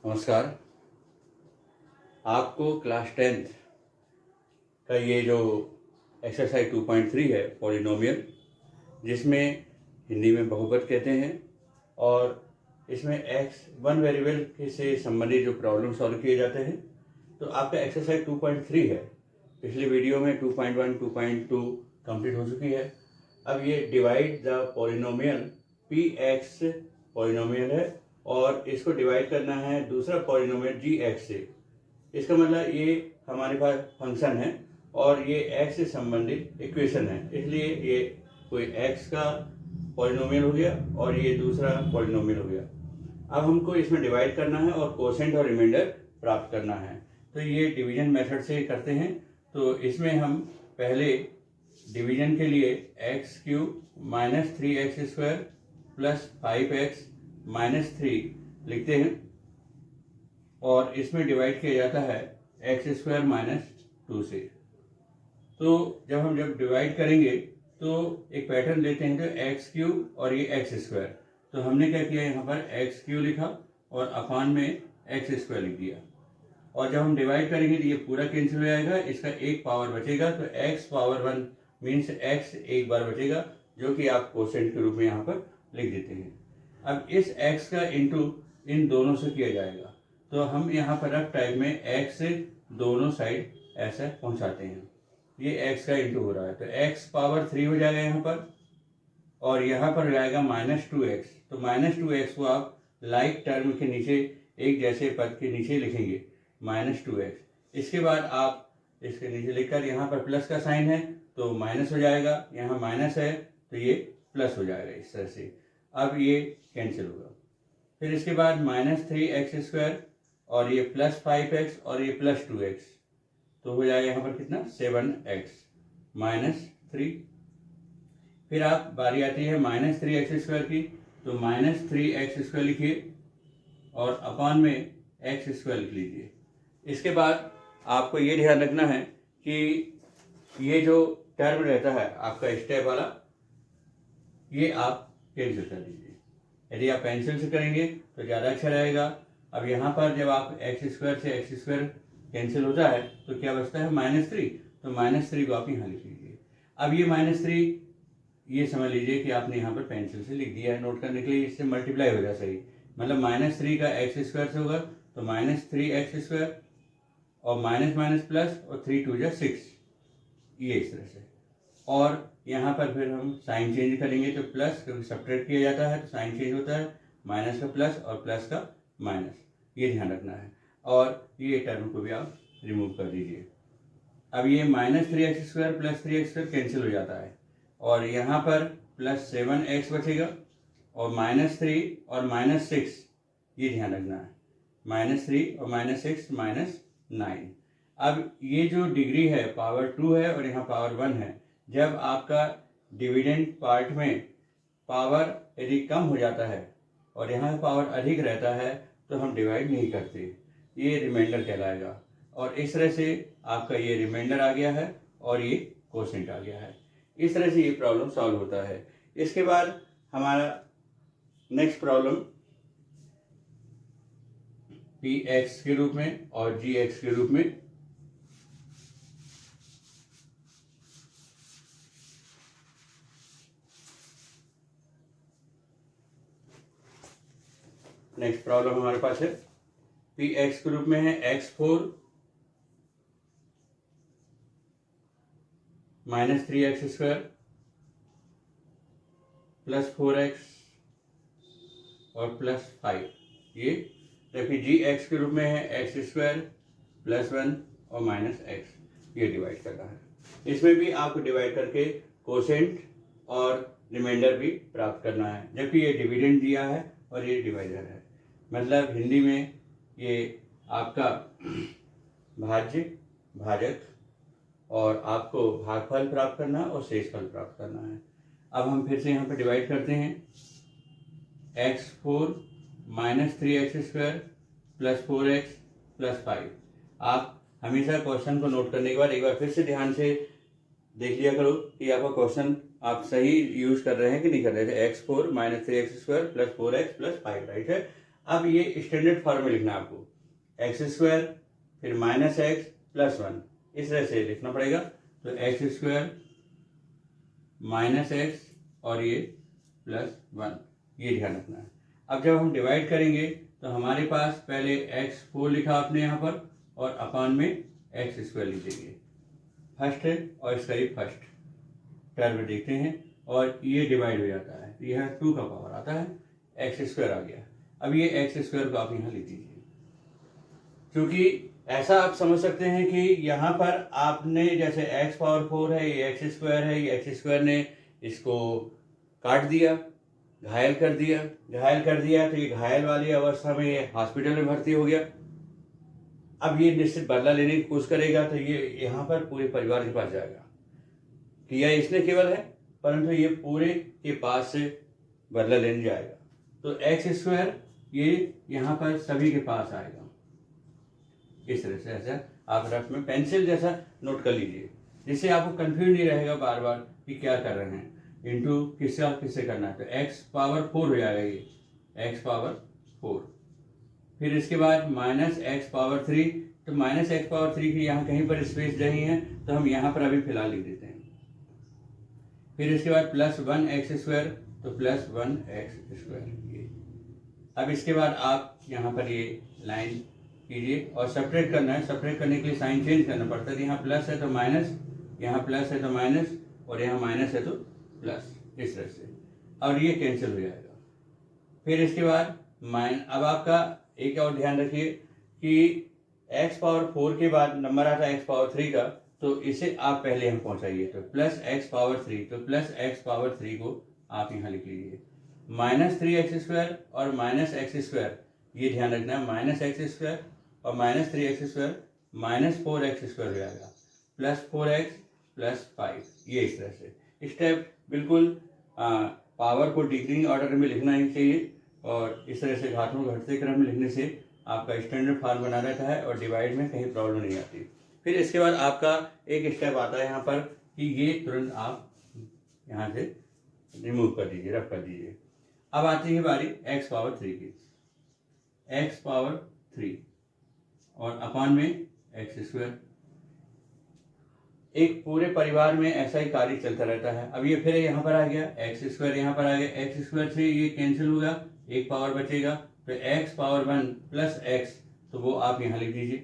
नमस्कार। आपको class 10th का ये जो एक्सरसाइज 2.3 है पॉलिनोमियल, जिसमें हिंदी में बहुपद कहते हैं, और इसमें एक्स वन वेरिएबल से संबंधित जो प्रॉब्लम सॉल्व किए जाते हैं, तो आपका एक्सरसाइज 2.3 है। पिछली वीडियो में 2.1 2.2 कंप्लीट हो चुकी है। अब ये divide the polynomial P x polynomial है और इसको डिवाइड करना है दूसरा पॉलिनोमियल जी एक्स से। इसका मतलब ये हमारे पास फंक्शन है और ये एक्स से संबंधित इक्वेशन है, इसलिए ये कोई एक्स का पॉलिनोमियल हो गया और ये दूसरा पॉलिनोमियल हो गया। अब हमको इसमें डिवाइड करना है और कोसेंट और रिमाइंडर प्राप्त करना है। तो ये डिवीजन मेथड से करते हैं। तो इसमें हम पहले डिवीजन के लिए x cube minus 3x square plus 5x minus 3 लिखते हैं और इसमें डिवाइड किया जाता है एक्स स्क्वायर माइनस 2 से। तो जब डिवाइड करेंगे तो एक पैटर्न लेते हैं, तो एक्स क्यूब और ये एक्स स्क्वायर। तो हमने क्या किया, यहाँ पर एक्स क्यूब लिखा और अपान में एक्स स्क्वायर लिख दिया। और जब हम डिवाइड करेंगे तो ये पूरा कैंसिल हो जाएगा, इसका एक पावर बचेगा, तो एक्स पावर 1 मीन्स एक्स एक बार बचेगा, जो कि आप कोसेंट के रूप में यहाँ पर लिख देते हैं। अब इस x का इंटू इन दोनों से किया जाएगा, तो हम यहाँ पर रफ टाइप में x से दोनों साइड ऐसा पहुँचाते हैं। ये x का इंटू हो रहा है, तो x पावर 3 हो जाएगा यहाँ पर, और यहाँ पर हो जाएगा -2x। तो -2x को आप लाइक टर्म के नीचे एक जैसे पद के नीचे लिखेंगे -2x। इसके बाद आप इसके नीचे लिखकर यहाँ पर प्लस का साइन है तो माइनस हो जाएगा, यहाँ माइनस है तो ये प्लस हो जाएगा इस तरह से। अब ये कैंसिल होगा। फिर इसके बाद -3x स्क्वायर और ये प्लस 5x और ये प्लस 2x, तो हो जाएगा यहाँ पर कितना 7x माइनस 3। फिर आप बारी आती है -3x स्क्वायर की, तो -3x स्क्वायर लिखिए और अपान में x स्क्वायर लिख लीजिए। इसके बाद आपको ये ध्यान रखना है कि ये जो टर्म रहता है आपका स्टेप वाला, ये आप कैंसिल कर दीजिए। यदि आप पेंसिल से करेंगे तो ज़्यादा अच्छा रहेगा। अब यहाँ पर जब आप एक्स स्क्वायर से एक्स स्क्वायर कैंसिल होता है तो क्या बचता है -3, तो -3 को आप यहाँ लिख लीजिए। अब ये -3 ये समझ लीजिए कि आपने यहाँ पर पेंसिल से लिख दिया है नोट करने के लिए, इससे मल्टीप्लाई हो जाए सही। मतलब -3 का एक्स स्क्वायर से होगा तो -3x स्क्वायर और माइनस माइनस प्लस और 3 2 6, ये इस तरह से। और यहाँ पर फिर हम साइन चेंज करेंगे, तो प्लस क्योंकि सब्ट्रैक्ट किया जाता है तो साइन चेंज होता है, माइनस का प्लस और प्लस का माइनस, ये ध्यान रखना है। और ये टर्म को भी आप रिमूव कर दीजिए। अब ये -3x square plus 3x square cancel हो जाता है और यहाँ पर प्लस 7x बचेगा और -3 और -6, ये ध्यान रखना है, -3 और -6 -9। अब ये जो डिग्री है पावर 2 है और यहाँ पावर 1 है। जब आपका डिविडेंड पार्ट में पावर यदि कम हो जाता है और यहाँ पावर अधिक रहता है तो हम डिवाइड नहीं करते, ये रिमाइंडर कहलाएगा। और इस तरह से आपका ये रिमाइंडर आ गया है और ये कोसेंट आ गया है। इस तरह से ये प्रॉब्लम सॉल्व होता है। इसके बाद हमारा नेक्स्ट प्रॉब्लम पी एक्स के रूप में और जी एक्स के रूप में। नेक्स्ट प्रॉब्लम हमारे पास है पी एक्स के रूप में है x4 -3x square plus 4x और प्लस 5, ये। जबकि जी एक्स के रूप में है x स्क्वायर प्लस 1 और -x, ये डिवाइड करना है। इसमें भी आपको डिवाइड करके कोसेंट और रिमाइंडर भी प्राप्त करना है, जबकि ये डिविडेंड दिया है और ये डिवाइडर है। मतलब हिंदी में ये आपका भाज्य, भाजक, और आपको भागफल प्राप्त करना और शेषफल प्राप्त करना है। अब हम फिर से यहाँ पर डिवाइड करते हैं, x4 -3x square plus 4x plus 5। आप हमेशा क्वेश्चन को नोट करने के बाद एक बार फिर से ध्यान से देख लिया करो कि आपका क्वेश्चन आप सही यूज कर रहे हैं कि नहीं कर रहे थे। x4 -3x square plus 4x plus 5, right है। अब ये स्टैंडर्ड फॉर्म में लिखना है आपको, एक्स स्क्वायर फिर माइनस एक्स प्लस वन, इस तरह से लिखना पड़ेगा। तो एक्स स्क्वायर माइनस एक्स और ये प्लस वन, ये ध्यान रखना है। अब जब हम डिवाइड करेंगे तो हमारे पास पहले एक्स फोर लिखा आपने यहाँ पर और अपान में एक्स स्क्वायर लिख देंगे, फर्स्ट है और इसका ये फर्स्ट टर्म देखते हैं और ये डिवाइड हो जाता है, यह 2 का पावर आता है, एक्स स्क्वायर आ गया। अब ये एक्स स्क्वायर को आप यहाँ लिख दीजिए, क्योंकि ऐसा आप समझ सकते हैं कि यहाँ पर आपने जैसे एक्स पावर 4 है, ये एक्स स्क्वायर है, ये एक्स स्क्वायर ने इसको काट दिया, घायल कर दिया तो ये घायल वाली अवस्था में ये हॉस्पिटल में भर्ती हो गया। अब ये निश्चित बदला लेने की कोशिश करेगा तो ये यहाँ पर पूरे परिवार के पास जाएगा, किया इसने केवल है, परंतु ये पूरे के पास से बदला लेने जाएगा। तो एक्स स्क्वायर ये यहाँ पर सभी के पास आएगा, इस तरह से ऐसा आप रफ में पेंसिल जैसा नोट कर लीजिए, जिससे आपको कंफ्यूज नहीं रहेगा बार बार कि क्या कर रहे हैं, इंटू किससे करना है। तो एक्स पावर 4 हो जाएगा ये, एक्स पावर 4, फिर इसके बाद माइनस एक्स पावर 3, तो माइनस एक्स पावर 3 की यहाँ कहीं पर स्पेस नहीं है तो हम यहाँ पर अभी फिलहाल लिख देते हैं। फिर इसके बाद प्लस 1 एक्स स्क्वायर, तो प्लस 1 एक्स स्क्वायर ये। अब इसके बाद आप यहाँ पर ये लाइन कीजिए और सेपरेट करना है, सेपरेट करने के लिए साइन चेंज करना पड़ता है। यहाँ प्लस है तो माइनस, यहाँ प्लस है तो माइनस और यहाँ माइनस है तो प्लस, इस तरह से, और ये कैंसिल हो जाएगा। फिर इसके बाद अब आपका एक और ध्यान रखिए कि x पावर 4 के बाद नंबर आता है x पावर 3 का, तो इसे आप पहले यहाँ पहुँचाइए, तो प्लस x पावर 3, तो प्लस x पावर 3 को आप यहाँ लिख लीजिए, माइनस 3x स्क्वायर और माइनस एक्स स्क्वायर, ये ध्यान रखना है, माइनस एक्स स्क्वायर और minus 3x square minus 4x square हो जाएगा, प्लस 4x प्लस 5, ये इस तरह से स्टेप बिल्कुल पावर को डिक्रीजिंग ऑर्डर में लिखना ही चाहिए, और इस तरह से घातों घटते क्रम में लिखने से आपका स्टैंडर्ड फॉर्म बना रहता है और डिवाइड में कहीं प्रॉब्लम नहीं आती। फिर इसके बाद आपका एक स्टेप आता है यहाँ पर कि ये तुरंत आप यहाँ से रिमूव कर दीजिए, रफ कर दीजिए। अब आती है बारी x पावर 3 की, x पावर 3 और अपान में एक्स स्क्वायर। एक पूरे परिवार में ऐसा ही कार्य चलता रहता है। अब ये फिर यहाँ पर आ गया एक्स स्क्वायर, यहाँ पर आ गया एक्स स्क्वायर से ये कैंसिल होगा, एक पावर बचेगा, तो एक्स पावर 1 प्लस एक्स, तो वो आप यहाँ लिख दीजिए,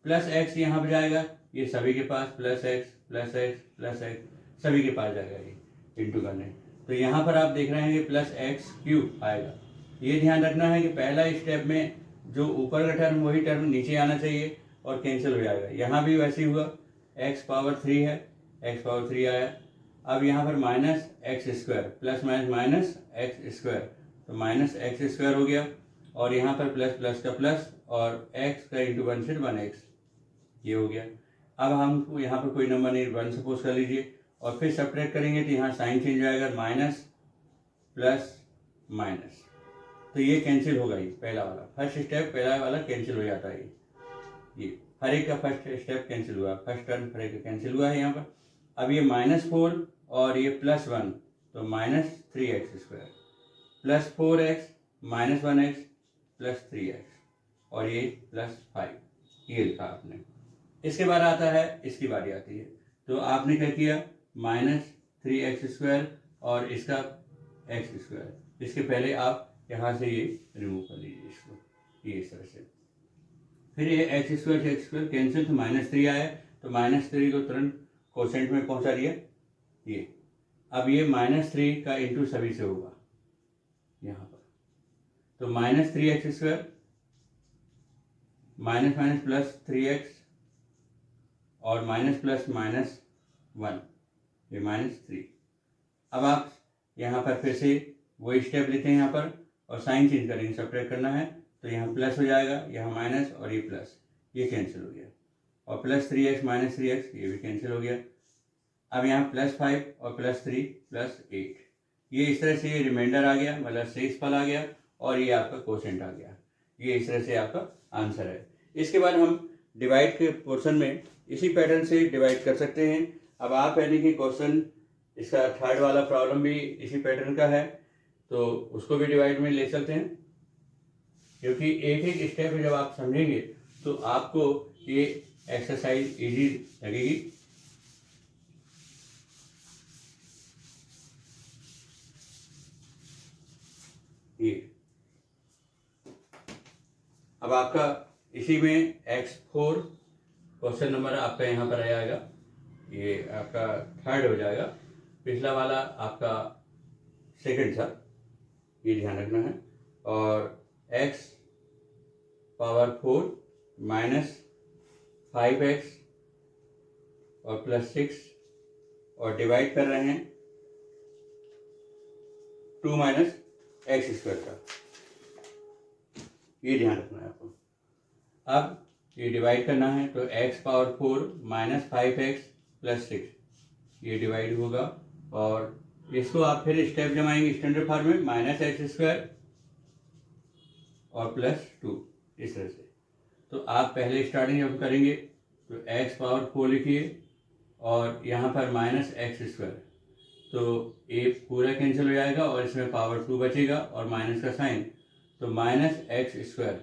प्लस एक्स यहाँ पर जाएगा, ये सभी के पास plus X plus X plus X सभी के पास जाएगा ये इंटू करने, तो यहाँ पर आप देख रहे हैं कि प्लस एक्स क्यूब आएगा। ये ध्यान रखना है कि पहला स्टेप में जो ऊपर का टर्म वही टर्म नीचे आना चाहिए और कैंसिल हो जाएगा। यहाँ भी वैसे ही हुआ, x पावर 3 है, x पावर 3 आया। अब यहाँ पर minus x square plus minus minus x square, तो माइनस एक्स स्क्वायर हो गया, और यहाँ पर प्लस प्लस का प्लस और x का इंटू 1 से 1x, ये हो गया। अब हम यहाँ पर कोई नंबर नहीं 1 सपोज कर लीजिए, और फिर सेपरेट करेंगे तो यहाँ साइन चेंज हो जाएगा, माइनस प्लस माइनस, तो ये कैंसिल होगा, ये पहला वाला फर्स्ट स्टेप पहला वाला कैंसिल हो जाता है, ये हर एक का फर्स्ट स्टेप कैंसिल हुआ, फर्स्ट टर्म हर एक का कैंसिल हुआ है यहाँ पर। अब ये -4 और ये +1, तो minus 3x square plus 4x minus 1x plus 3x और ये +5, ये लिखा आपने। इसके बाद आता है, इसकी बारी आती है, तो आपने क्या किया, -3x स्क्वायर और इसका x स्क्वायर, इसके पहले आप यहाँ से ये रिमूव कर लीजिए इसको, ये इस तरह से। फिर ये एक्स स्क्वायर से एक्स स्क्वायर कैंसिल, तो -3 आया, तो -3 को तुरंत कोसेंट में पहुंचा दिया ये। अब ये -3 का इंटू सभी से होगा यहाँ पर, तो -3x square minus minus plus 3x और माइनस प्लस माइनस 1, ये -3। अब आप यहाँ पर फिर से वही स्टेप लेते हैं यहाँ पर और साइन चेंज करेंगे, सेपरेट करना है, तो यहाँ प्लस हो जाएगा, यहाँ माइनस और ये प्लस, ये कैंसिल हो गया, और प्लस 3x माइनस 3x ये भी कैंसिल हो गया। अब यहाँ +5 और +3 +8, ये इस तरह से ये रिमाइंडर आ गया, मतलब शेषफल आ गया, और ये आपका कोसेंट आ गया। ये इस तरह से आपका आंसर है। इसके बाद हम डिवाइड के पोर्शन में इसी पैटर्न से डिवाइड कर सकते हैं। अब आप यानी कि क्वेश्चन इसका थर्ड वाला प्रॉब्लम भी इसी पैटर्न का है, तो उसको भी डिवाइड में ले सकते हैं। क्योंकि एक एक स्टेप जब आप समझेंगे तो आपको ये एक्सरसाइज इजी लगेगी। ये अब आपका इसी में x4 क्वेश्चन नंबर आपका यहाँ पर आ जाएगा, ये आपका थर्ड हो जाएगा, पिछला वाला आपका सेकंड था, ये ध्यान रखना है। और x पावर 4 माइनस 5x और प्लस 6 और डिवाइड कर रहे हैं 2 माइनस एक्स स्क्वायर का, ये ध्यान रखना है आपको। अब ये डिवाइड करना है तो x power 4 minus 5x plus 6 ये डिवाइड होगा, और इसको आप फिर स्टेप जमाएंगे स्टैंडर्ड फॉर्म में, माइनस एक्स स्क्वायर और प्लस 2 इस तरह से। तो आप पहले स्टार्टिंग जब करेंगे तो x पावर 4 लिखिए और यहाँ पर माइनस एक्स स्क्वायर, तो ये पूरा कैंसिल हो जाएगा और इसमें पावर 2 बचेगा और माइनस का साइन, तो माइनस एक्स स्क्वायर,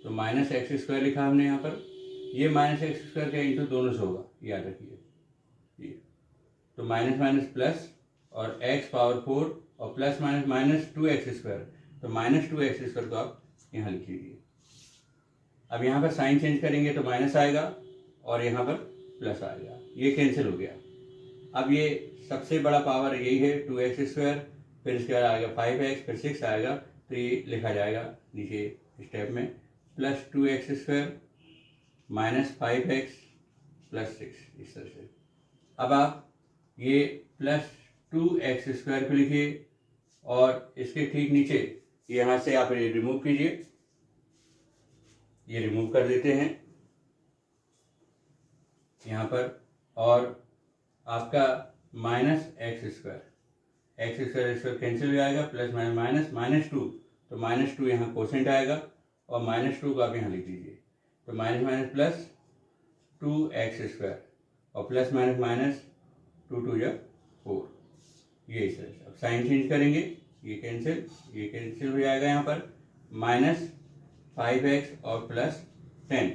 तो माइनस एक्स स्क्वायर लिखा हमने यहाँ पर, ये माइनस एक्स स्क्वायर का इंटू दोनों से होगा, याद रखिए ये। तो माइनस माइनस प्लस और x पावर 4 और plus minus minus 2x square, तो माइनस 2x स्क्वायर को आप यहाँ लिख लीजिए। अब यहाँ पर साइन चेंज करेंगे तो माइनस आएगा और यहाँ पर प्लस आएगा, ये कैंसिल हो गया। अब ये सबसे बड़ा पावर यही है 2x स्क्वायर, फिर इसके बाद आएगा 5x, फिर 6 आएगा, तो ये लिखा जाएगा नीचे स्टेप में plus 2x square minus 5x plus 6 इस तरह से। अब आप ये प्लस 2x स्क्वायर को लिखिए और इसके ठीक नीचे यहाँ से आप ये रिमूव कीजिए, ये रिमूव कर देते हैं यहाँ पर, और आपका माइनस एक्स स्क्वायर कैंसिल हो जाएगा, प्लस माइनस माइनस माइनस 2, तो माइनस 2 यहाँ कोसेंट आएगा और माइनस 2 को आप यहाँ लिख दीजिए, तो minus minus plus 2x square और प्लस माइनस माइनस 2 2 जा 4, ये इस तरह से। अब साइन चेंज करेंगे, ये कैंसिल हो जाएगा, यहाँ पर माइनस 5x और प्लस 10,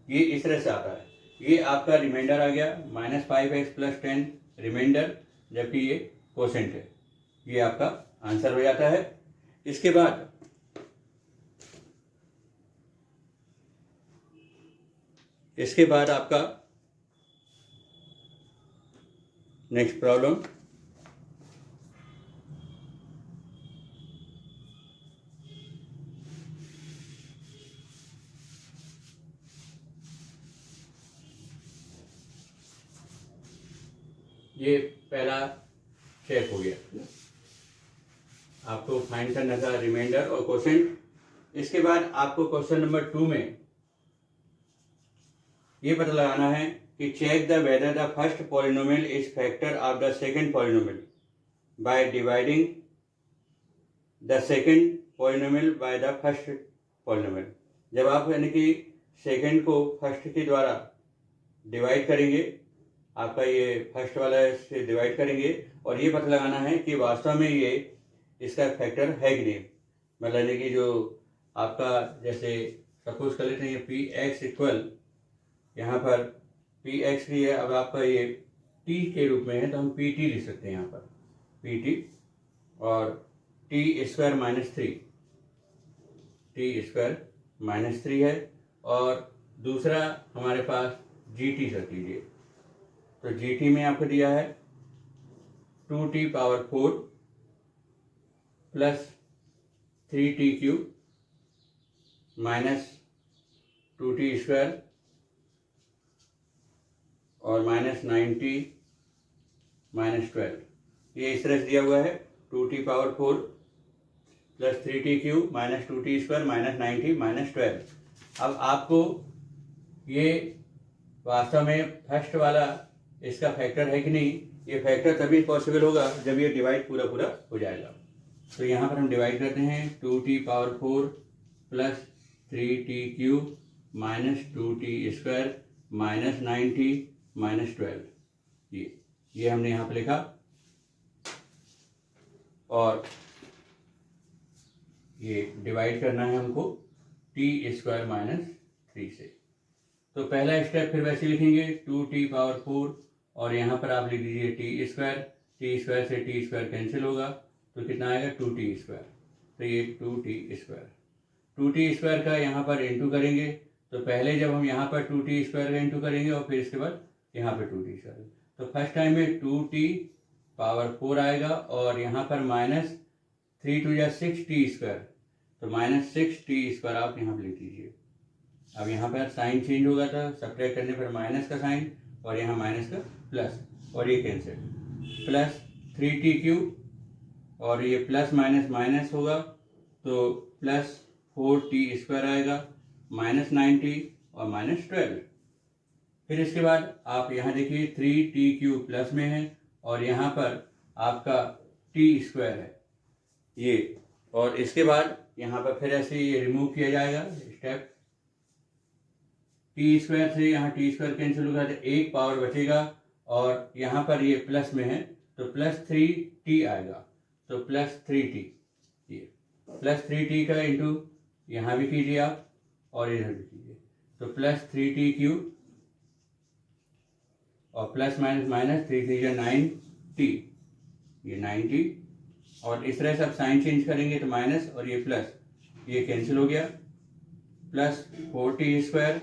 ये इस तरह से आता है। ये आपका रिमाइंडर आ गया माइनस 5x प्लस 10 रिमाइंडर, जबकि ये कोसेंट है, ये आपका आंसर हो जाता है। इसके बाद आपका नेक्स्ट प्रॉब्लम, ये पहला चेक हो गया, आपको फाइंड करना था रिमाइंडर और कोसेंट। इसके बाद आपको क्वेश्चन नंबर 2 में ये पता लगाना है कि check the whether the first polynomial is factor of the second polynomial by dividing the second polynomial by the first polynomial. जब आप यानी कि सेकंड को फर्स्ट के द्वारा डिवाइड करेंगे, आपका ये फर्स्ट वाला से डिवाइड करेंगे, और ये पता लगाना है कि वास्तव में ये इसका फैक्टर है कि नहीं। मतलब यानी कि जो आपका जैसे सपोज कर लेते हैं पी एक्स इक्वल, यहाँ पर पी एक्स भी है, अब आपका ये टी के रूप में है तो हम पी टी लिख सकते हैं यहाँ पर पी टी, और T square minus 3, T square minus 3 है, और दूसरा हमारे पास जी टी रख लीजिए, तो जी टी में आपको दिया है 2t power 4 plus 3t cube minus 2t square और माइनस 9t माइनस 12, ये इस तरह से दिया हुआ है 2t power 4 plus 3t cube minus 2t square minus 9t minus 12। अब आपको ये वास्तव में फर्स्ट वाला इसका फैक्टर है कि नहीं, ये फैक्टर तभी पॉसिबल होगा जब ये डिवाइड पूरा हो जाएगा। तो यहाँ पर हम डिवाइड करते हैं 2t power 4 plus 3t cube minus 2t square minus 9t minus 12, ये हमने यहाँ पर लिखा, और ये डिवाइड करना है हमको टी स्क्वायर माइनस 3 से। तो पहला स्टेप फिर वैसे लिखेंगे 2t⁴, और यहाँ पर आप लिख दीजिए टी स्क्वायर से टी स्क्वायर कैंसिल होगा तो कितना आएगा 2t²। तो ये 2t² का यहाँ पर इंटू करेंगे, तो पहले जब हम यहाँ पर 2t² का इंटू करेंगे और फिर इसके बाद यहाँ पर 2t², तो फर्स्ट टाइम में 2t⁴ आएगा, और यहाँ पर माइनस 3 × 6t², तो -6t² आप यहाँ पर लिख दीजिए। अब यहाँ पर साइन चेंज होगा था, सब्ट्रैक्ट करने पर माइनस का साइन और यहाँ माइनस का प्लस, और ये कैंसिल, प्लस 3t³ और ये प्लस माइनस माइनस होगा तो प्लस 4t² आएगा, -9t और -12। फिर इसके बाद आप यहाँ देखिए 3t³ प्लस में है और यहाँ पर आपका t² है ये, और इसके बाद यहाँ पर फिर ऐसे ये रिमूव किया जाएगा स्टेप, t² से यहाँ t² कैंसिल होगा तो एक पावर बचेगा, और यहाँ पर ये प्लस में है तो +3t आएगा, तो +3t, ये +3t का इंटू यहाँ भी कीजिए आप और इधर भी कीजिए, तो +3t³ और प्लस माइनस माइनस 3 × 9t, ये 9t, और इस तरह से आप साइन चेंज करेंगे तो माइनस और ये प्लस, ये कैंसिल हो गया, प्लस 4t²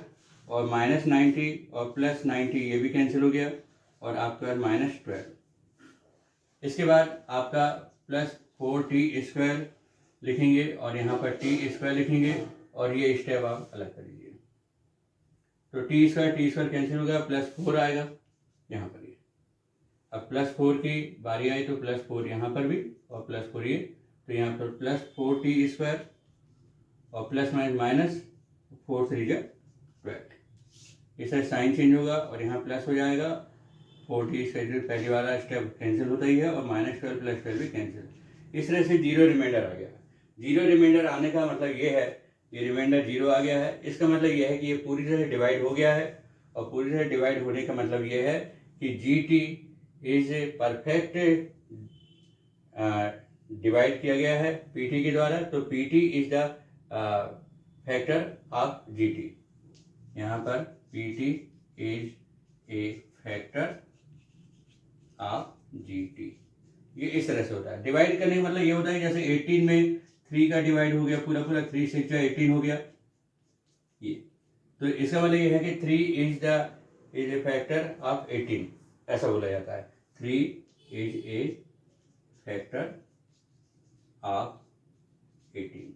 और -9t और प्लस 9t ये भी कैंसिल हो गया, और आपका -12। इसके बाद आपका +4t² लिखेंगे और यहाँ पर t² लिखेंगे, और ये स्टेप आप अलग कर लीजिए, तो t² कैंसिल हो गया, +4 आएगा यहाँ पर ये। अब +4 की बारी आई तो +4 यहाँ पर भी और +4 ये, तो यहाँ पर +4t² और प्लस माइनस 4 × 3 = 12। इससे साइन चेंज होगा और यहाँ प्लस हो जाएगा, 4t² पहले वाला स्टेप कैंसिल होता ही है, और -12 + 12 भी कैंसिल। इस तरह से जीरो रिमाइंडर आ गया। जीरो रिमाइंडर आने का मतलब ये है, ये रिमाइंडर जीरो आ गया है, इसका मतलब ये है कि ये पूरी तरह डिवाइड हो गया है, और पूरी तरह डिवाइड होने का मतलब ये है कि GT इज परफेक्ट डिवाइड किया गया है PT के द्वारा, तो PT is the factor of GT। यहाँ पर PT is a factor of GT। ये इस तरह से होता है। डिवाइड करने का मतलब ये होता है जैसे 18 में 3 का डिवाइड हो गया, पूरा 3 6 18 हो गया, ये तो इसका मतलब ये है कि 3 इज ए फैक्टर ऑफ 18, ऐसा बोला जाता है, 3 इज ए फैक्टर ऑफ 18।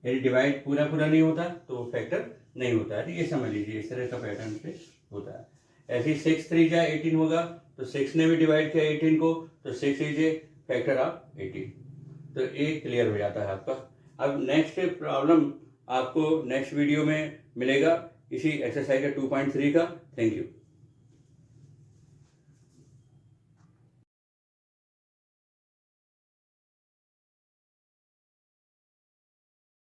यदि डिवाइड पूरा नहीं होता तो फैक्टर नहीं होता है, तो ये समझ लीजिए इस तरह का पैटर्न से होता है। ऐसे 6 3 × 18 होगा, तो 6 ने भी डिवाइड किया 18 को, तो 6 इज ए फैक्टर ऑफ 18, तो ये क्लियर हो जाता है आपका। अब नेक्स्ट प्रॉब्लम आपको नेक्स्ट वीडियो में मिलेगा इसी एक्सरसाइज का 2.3 का। Thank you.